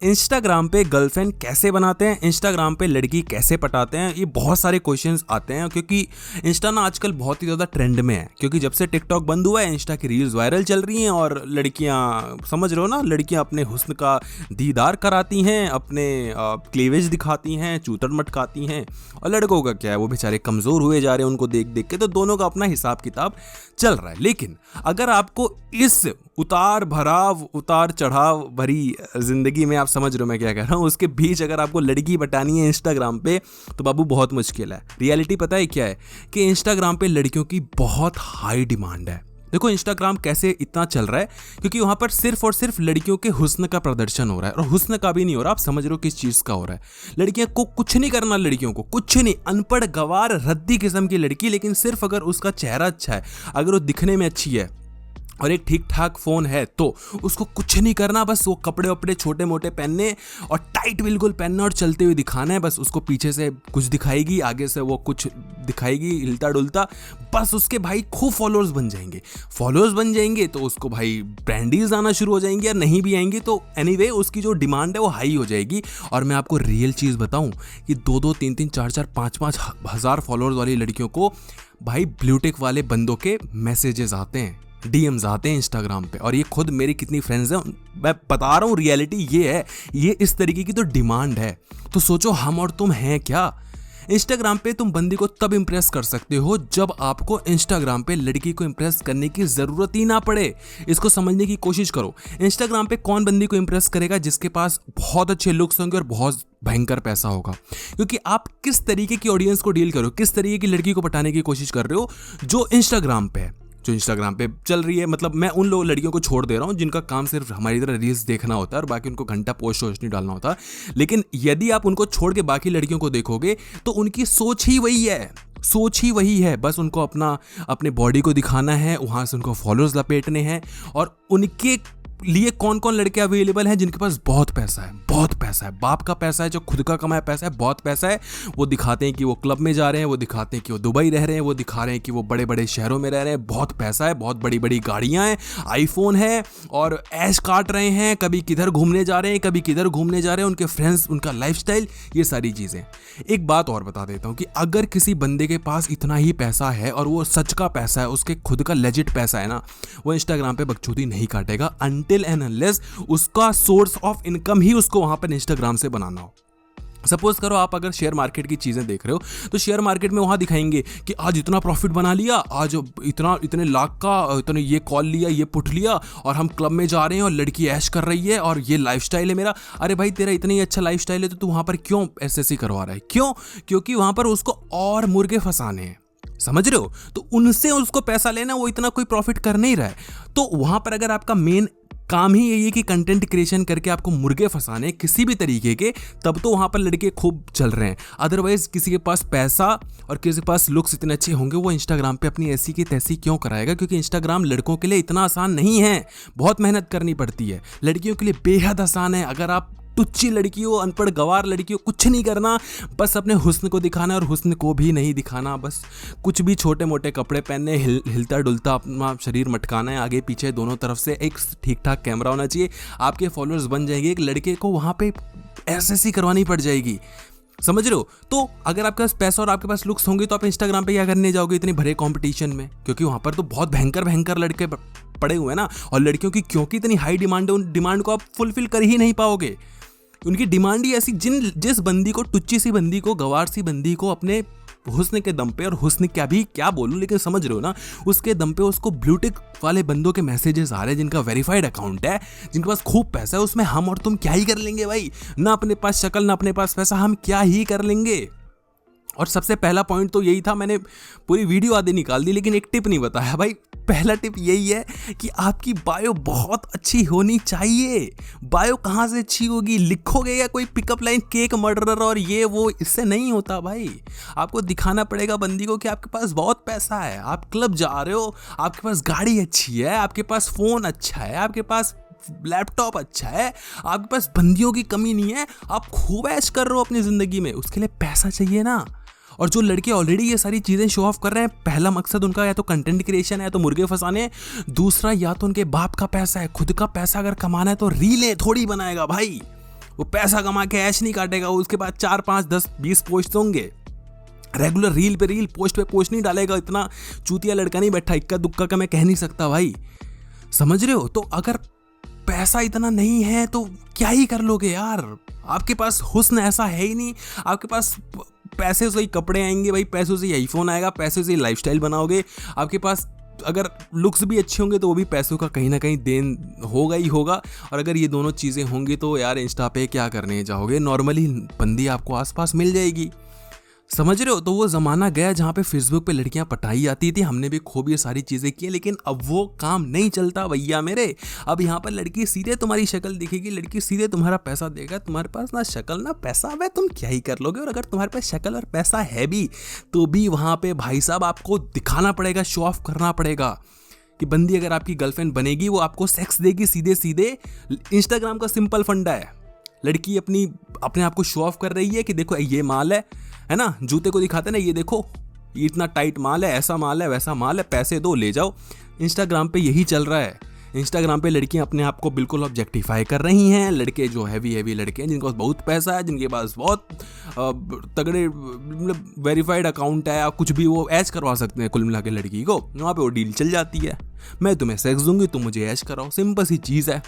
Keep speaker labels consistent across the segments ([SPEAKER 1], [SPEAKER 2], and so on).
[SPEAKER 1] Instagram पे girlfriend कैसे बनाते हैं, इंस्टाग्राम पे लड़की कैसे पटाते हैं, ये बहुत सारे क्वेश्चंस आते हैं क्योंकि इंस्टा ना आजकल बहुत ही ज़्यादा ट्रेंड में है। क्योंकि जब से टिकटॉक बंद हुआ है इंस्टा की रील्स वायरल चल रही हैं और लड़कियां, समझ रहे हो ना, लड़कियां अपने हुस्न का दीदार कराती हैं, अपने क्लीवेज दिखाती हैं, चूतड़ मटकाती हैं। और लड़कों का क्या है, वो बेचारे कमज़ोर हुए जा रहे हैं उनको देख देख के। तो दोनों का अपना हिसाब किताब चल रहा है। लेकिन अगर आपको इस उतार भराव, उतार चढ़ाव भरी जिंदगी में, आप समझ रहे हो मैं क्या कह रहा हूँ, उसके बीच अगर आपको लड़की बटानी है इंस्टाग्राम पे, तो बाबू बहुत मुश्किल है। रियलिटी पता है क्या है कि इंस्टाग्राम पे लड़कियों की बहुत हाई डिमांड है। देखो इंस्टाग्राम कैसे इतना चल रहा है, क्योंकि वहां पर सिर्फ और सिर्फ लड़कियों के हुस्न का प्रदर्शन हो रहा है। और हुस्न का भी नहीं हो रहा, आप समझ रहे हो किस चीज का हो रहा है। लड़कियों को कुछ नहीं करना, लड़कियों को कुछ नहीं, अनपढ़ गवार रद्दी किस्म की लड़की, लेकिन सिर्फ अगर उसका चेहरा अच्छा है, अगर वो दिखने में अच्छी है और एक ठीक ठाक फ़ोन है, तो उसको कुछ नहीं करना, बस वो कपड़े वपड़े छोटे मोटे पहनने और टाइट बिल्कुल पहनना और चलते हुए दिखाना है। बस उसको पीछे से कुछ दिखाएगी, आगे से वो कुछ दिखाएगी हिलता डुलता, बस उसके भाई खूब फॉलोअर्स बन जाएंगे। फॉलोअर्स बन जाएंगे तो उसको भाई ब्रांडीज आना शुरू हो जाएंगे, और नहीं भी आएंगी तो एनीवे उसकी जो डिमांड है वो हाई हो जाएगी। और मैं आपको रियल चीज़ बताऊं कि 2-2, 3-3, 4-4, 5-5 हज़ार फॉलोअर्स वाली लड़कियों को भाई ब्लूटिक वाले बंदों के मैसेजेस आते हैं, डीएम्स आते हैं इंस्टाग्राम पे। और ये खुद मेरी कितनी फ्रेंड्स हैं, मैं बता रहा हूँ, रियलिटी ये है। ये इस तरीके की तो डिमांड है। तो सोचो हम और तुम हैं क्या। इंस्टाग्राम पे तुम बंदी को तब इंप्रेस कर सकते हो जब आपको इंस्टाग्राम पे लड़की को इंप्रेस करने की ज़रूरत ही ना पड़े। इसको समझने की कोशिश करो। इंस्टाग्राम पे कौन बंदी को इंप्रेस करेगा? जिसके पास बहुत अच्छे लुक्स होंगे और बहुत भयंकर पैसा होगा। क्योंकि आप किस तरीके की ऑडियंस को डील करो, किस तरीके की लड़की को पटाने की कोशिश कर रहे हो, जो इंस्टाग्राम पे है, जो इंस्टाग्राम पे चल रही है। मतलब मैं उन लोग लड़कियों को छोड़ दे रहा हूँ जिनका काम सिर्फ हमारी तरह रील्स देखना होता है और बाकी उनको घंटा पोस्ट वोस्ट नहीं डालना होता। लेकिन यदि आप उनको छोड़ के बाकी लड़कियों को देखोगे तो उनकी सोच ही वही है, सोच ही वही है। बस उनको अपने बॉडी को दिखाना है, वहाँ से उनको फॉलोअर्स लपेटने हैं। और उनके लिए कौन कौन लड़के अवेलेबल हैं? जिनके पास बहुत पैसा है, बहुत पैसा है, बाप का पैसा है, जो खुद का कमाया पैसा है, बहुत पैसा है। वो दिखाते हैं कि वो क्लब में जा रहे हैं, वो दिखाते हैं कि वो दुबई रह रहे हैं, वो दिखा रहे हैं कि वो बड़े बड़े शहरों में रह रहे हैं, बहुत पैसा है, बहुत बड़ी बड़ी गाड़ियां हैं, आईफोन है, और ऐश काट रहे हैं, कभी किधर घूमने जा रहे हैं, कभी किधर घूमने जा रहे हैं, उनके फ्रेंड्स, उनका लाइफस्टाइल, ये सारी चीज़ें। एक बात और बता देता हूँ कि अगर किसी बंदे के पास इतना ही पैसा है और वो सच का पैसा है, उसके खुद का लेजिट पैसा है ना, वो इंस्टाग्राम पे बकचोदी नहीं काटेगा अनटिल एंड अनलेस उसका सोर्स ऑफ इनकम ही उसको वहां पर इंस्टाग्राम से बनाना हो। सपोज करो आप अगर शेयर मार्केट की चीज़ें देख रहे हो, तो शेयर मार्केट में वहाँ दिखाएंगे कि आज इतना प्रॉफिट बना लिया, आज इतने लाख का, इतने ये कॉल लिया, ये पुट लिया, और हम क्लब में जा रहे हैं और लड़की ऐश कर रही है और ये लाइफस्टाइल है मेरा। अरे भाई तेरा इतना ही अच्छा लाइफस्टाइल है तो तू वहाँ पर क्यों एसएससी करवा रहा है? क्यों? क्योंकि वहाँ पर उसको और मुर्गे फंसाने हैं, समझ रहे हो? तो उनसे उसको पैसा लेना, वो इतना कोई प्रॉफिट कर नहीं रहा है। तो वहाँ पर अगर आपका मेन काम ही यही है कि कंटेंट क्रिएशन करके आपको मुर्गे फंसाने किसी भी तरीके के, तब तो वहाँ पर लड़के खूब चल रहे हैं। अदरवाइज किसी के पास पैसा और किसी के पास लुक्स इतने अच्छे होंगे, वो इंस्टाग्राम पे अपनी ऐसी की तैसी क्यों कराएगा? क्योंकि इंस्टाग्राम लड़कों के लिए इतना आसान नहीं है, बहुत मेहनत करनी पड़ती है। लड़कियों के लिए बेहद आसान है। अगर आप टुच्ची लड़की हो, अनपढ़ गवार लड़की हो, कुछ नहीं करना, बस अपने हुस्न को दिखाना, और हुस्न को भी नहीं दिखाना, बस कुछ भी छोटे मोटे कपड़े पहनने, हिलता डुलता अपना शरीर मटकाना है, आगे पीछे दोनों तरफ से एक ठीक ठाक कैमरा होना चाहिए। आपके फॉलोअर्स बन जाएंगे। एक लड़के को वहाँ पे एसएससी करवानी पड़ जाएगी, समझ रहे हो? तो अगर आपके पास पैसा और आपके पास लुक्स होंगे तो आप इंस्टाग्राम पे क्या करने जाओगे इतने भरे कंपटीशन में? क्योंकि वहाँ पर तो बहुत भयंकर भयंकर लड़के पड़े हुए हैं ना। और लड़कियों की क्योंकि इतनी हाई डिमांड है, उन डिमांड को आप फुलफिल कर ही नहीं पाओगे। उनकी डिमांड ही ऐसी, जिस बंदी को, टुच्ची सी बंदी को, गवार सी बंदी को अपने हुस्न के दम पे, और हुस्न क्या बोलूं, लेकिन समझ रहे हो ना, उसके दम पे उसको ब्लूटिक वाले बंदों के मैसेजेस आ रहे हैं, जिनका वेरीफाइड अकाउंट है, जिनके पास खूब पैसा है। उसमें हम और तुम क्या ही कर लेंगे भाई? ना अपने पास शक्ल, ना अपने पास पैसा, हम क्या ही कर लेंगे? और सबसे पहला पॉइंट तो यही था, मैंने पूरी वीडियो आधी निकाल दी लेकिन एक टिप नहीं बताया भाई। पहला टिप यही है कि आपकी बायो बहुत अच्छी होनी चाहिए। बायो कहाँ से अच्छी होगी? लिखोगे या कोई पिकअप लाइन, केक मर्डरर और ये वो, इससे नहीं होता भाई। आपको दिखाना पड़ेगा बंदी को कि आपके पास बहुत पैसा है, आप क्लब जा रहे हो, आपके पास गाड़ी अच्छी है, आपके पास फ़ोन अच्छा है, आपके पास लैपटॉप अच्छा है, आपके पास बंदियों की कमी नहीं है, आप खूब ऐश कर रहे हो अपनी ज़िंदगी में। उसके लिए पैसा चाहिए ना। और जो लड़के ऑलरेडी ये सारी चीज़ें शो ऑफ कर रहे हैं, पहला मकसद उनका या तो कंटेंट क्रिएशन है, या तो मुर्गे फंसाने, दूसरा या तो उनके बाप का पैसा है। खुद का पैसा अगर कमाना है तो रीलें थोड़ी बनाएगा भाई, वो पैसा कमा के ऐश नहीं काटेगा, उसके बाद 4 5 10 20 पोस्ट होंगे, रेगुलर रील पे रील, पोस्ट पे पोस्ट नहीं डालेगा। इतना चूतिया लड़का नहीं बैठा, इक्का दुक्का का मैं कह नहीं सकता भाई, समझ रहे हो। तो अगर पैसा इतना नहीं है तो क्या ही कर लोगे यार, आपके पास हुस्न ऐसा है ही नहीं, आपके पास पैसे से ही कपड़े आएंगे भाई, पैसों से ही आईफोन आएगा, पैसों से ही लाइफस्टाइल बनाओगे, आपके पास अगर लुक्स भी अच्छे होंगे तो वो भी पैसों का कहीं ना कहीं देन होगा ही होगा। और अगर ये दोनों चीज़ें होंगी तो यार इंस्टा पे क्या करने जाओगे, नॉर्मली बंदी आपको आसपास मिल जाएगी, समझ रहे हो। तो वो ज़माना गया जहाँ पे फेसबुक पे लड़कियाँ पटाई जाती थी, हमने भी खूब ये सारी चीज़ें की, लेकिन अब वो काम नहीं चलता भैया मेरे। अब यहाँ पर लड़की सीधे तुम्हारी शक्ल दिखेगी, लड़की सीधे तुम्हारा पैसा देगा, तुम्हारे पास ना शक्ल ना पैसा, वह तुम क्या ही कर लोगे। और अगर तुम्हारे पास शक्ल और पैसा है भी तो भी वहाँ पे भाई साहब आपको दिखाना पड़ेगा, शो ऑफ करना पड़ेगा कि बंदी अगर आपकी गर्लफ्रेंड बनेगी वो आपको सेक्स देगी सीधे सीधे। इंस्टाग्राम का सिंपल फंडा है, लड़की अपने आप को शो ऑफ कर रही है कि देखो ये माल है ना, जूते को दिखाते ना, ये देखो ये इतना टाइट माल है, ऐसा माल है, वैसा माल है, पैसे दो ले जाओ। इंस्टाग्राम पे यही चल रहा है। इंस्टाग्राम पे लड़कियां अपने आप को बिल्कुल ऑब्जेक्टिफाई कर रही हैं। लड़के जो हैवी लड़के हैं जिनके पास बहुत पैसा है, जिनके पास बहुत तगड़े मतलब वेरीफाइड अकाउंट है, कुछ भी वो ऐश करवा सकते हैं कुल मिला के लड़की को, वहाँ पे वो डील चल जाती है, मैं तुम्हें सेक्स दूंगी, तुम मुझे ऐश कराओ, सिंपल सी चीज़ है।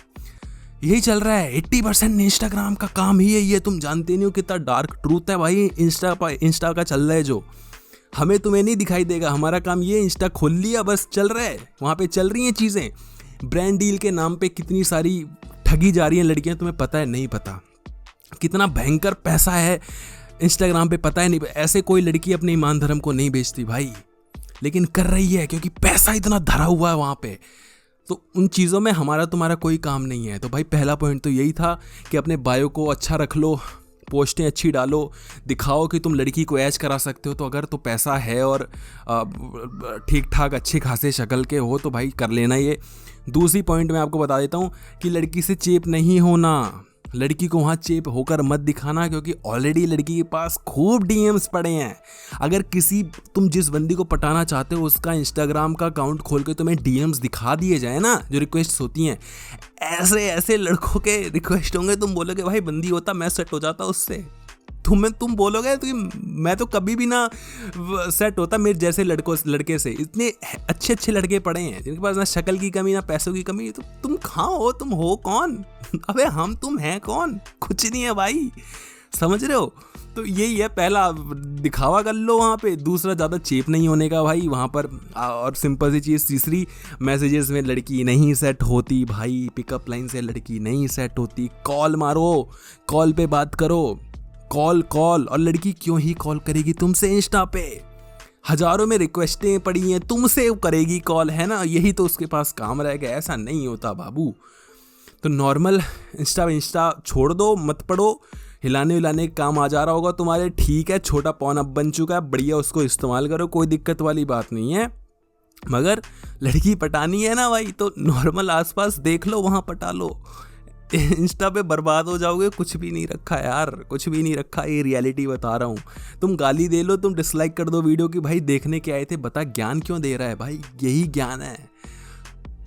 [SPEAKER 1] यही चल रहा है, 80% इंस्टाग्राम का काम ही है ये। तुम जानते नहीं हो कितना डार्क ट्रूथ है भाई इंस्टा का चल रहा है, जो हमें तुम्हें नहीं दिखाई देगा। हमारा काम ये इंस्टा खोल लिया बस, चल रहा है, वहाँ पे चल रही हैं चीज़ें। ब्रांड डील के नाम पे कितनी सारी ठगी जा रही हैं लड़कियां, तुम्हें पता है नहीं पता, कितना भयंकर पैसा है इंस्टाग्राम पे, पता है नहीं। ऐसे कोई लड़की अपने ईमान धर्म को नहीं बेचती भाई, लेकिन कर रही है क्योंकि पैसा इतना धरा हुआ है वहाँ पे। तो उन चीज़ों में हमारा तुम्हारा कोई काम नहीं है। तो भाई पहला पॉइंट तो यही था कि अपने बायो को अच्छा रख लो, पोस्टें अच्छी डालो, दिखाओ कि तुम लड़की को ऐश करा सकते हो। तो अगर तो पैसा है और ठीक ठाक अच्छे खासे शक्ल के हो तो भाई कर लेना ये। दूसरी पॉइंट मैं आपको बता देता हूँ कि लड़की से चेप नहीं होना, लड़की को वहाँ चेप होकर मत दिखाना, क्योंकि ऑलरेडी लड़की के पास खूब डीएम्स पड़े हैं। अगर तुम जिस बंदी को पटाना चाहते हो उसका इंस्टाग्राम का अकाउंट खोल के तुम्हें डीएम्स दिखा दिए जाए ना, जो रिक्वेस्ट होती हैं, ऐसे लड़कों के रिक्वेस्ट होंगे, तुम बोलोगे भाई बंदी होता मैं सेट हो जाता उससे। तुम बोलोगे तो मैं तो कभी भी ना सेट होता मेरे जैसे लड़के से। इतने अच्छे लड़के पड़े हैं जिनके पास ना शक्ल की कमी ना पैसों की कमी। तो तुम कहाँ हो, तुम हो कौन? अबे हम तुम हैं कौन? कुछ नहीं है भाई, समझ रहे हो। तो यही है, पहला दिखावा कर लो वहाँ पे, दूसरा ज़्यादा चेप नहीं होने का भाई वहाँ पर। और सिंपल सी चीज़ तीसरी, मैसेजेस में लड़की नहीं सेट होती भाई, पिकअप लाइन से लड़की नहीं सेट होती। कॉल मारो, कॉल पे बात करो, कॉल। और लड़की क्यों ही कॉल करेगी तुमसे इंस्टा पे? हजारों में रिक्वेस्टें पड़ी हैं, तुमसे करेगी कॉल, है ना, यही तो उसके पास काम रह गया। ऐसा नहीं होता बाबू। तो नॉर्मल इंस्टा छोड़ दो, मत पढ़ो, हिलाने विलाने का काम आ जा रहा होगा तुम्हारे, ठीक है, छोटा पॉन अब बन चुका है, बढ़िया, उसको इस्तेमाल करो, कोई दिक्कत वाली बात नहीं है। मगर लड़की पटानी है ना भाई, तो नॉर्मल आसपास देख लो, वहाँ पटा लो। इंस्टा पे बर्बाद हो जाओगे, कुछ भी नहीं रखा यार, कुछ भी नहीं रखा, ये रियलिटी बता रहा हूँ। तुम गाली दे लो, तुम डिसलाइक कर दो वीडियो की, भाई देखने के आए थे, बता ज्ञान क्यों दे रहा है भाई, यही ज्ञान है।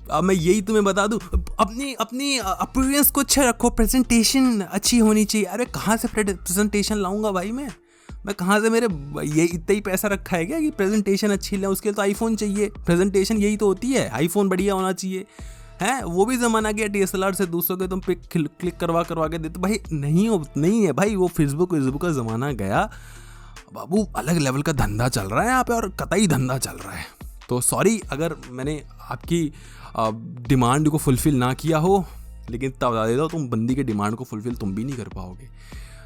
[SPEAKER 1] अब मैं यही तुम्हें बता दूं, अपनी अपीयरेंस को अच्छा रखो, प्रेजेंटेशन अच्छी होनी चाहिए। अरे कहाँ से प्रेजेंटेशन लाऊंगा भाई मैं कहाँ से, मेरे ये इतना ही पैसा रखा है क्या कि प्रेजेंटेशन अच्छी ले? उसके लिए तो आईफोन चाहिए, प्रेजेंटेशन यही तो होती है, आईफोन बढ़िया होना चाहिए, है। वो भी ज़माना गया DSLR से दूसरों के तुम पिक क्लिक करवा के देते भाई, नहीं है भाई, वो फेसबुक का ज़माना गया बाबू। अलग लेवल का धंधा चल रहा है यहाँ पे, और कतई धंधा चल रहा है। तो सॉरी अगर मैंने आपकी डिमांड को फुलफ़िल ना किया हो, लेकिन तब बता देता हूँ, तुम बंदी के डिमांड को फुलफ़िल तुम भी नहीं कर पाओगे।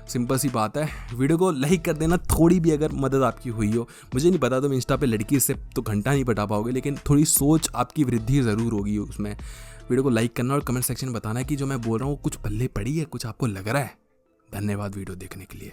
[SPEAKER 1] सिंपल सी बात है। वीडियो को लाइक कर देना, थोड़ी भी अगर मदद आपकी हुई हो। मुझे नहीं पता तुम इंस्टा पे लड़की से तो घंटा नहीं पटा पाओगे, लेकिन थोड़ी सोच आपकी वृद्धि ज़रूर होगी उसमें। वीडियो को लाइक करना और कमेंट सेक्शन में बताना कि जो मैं बोल रहा हूँ कुछ पल्ले पड़ी है, कुछ आपको लग रहा है। धन्यवाद वीडियो देखने के लिए।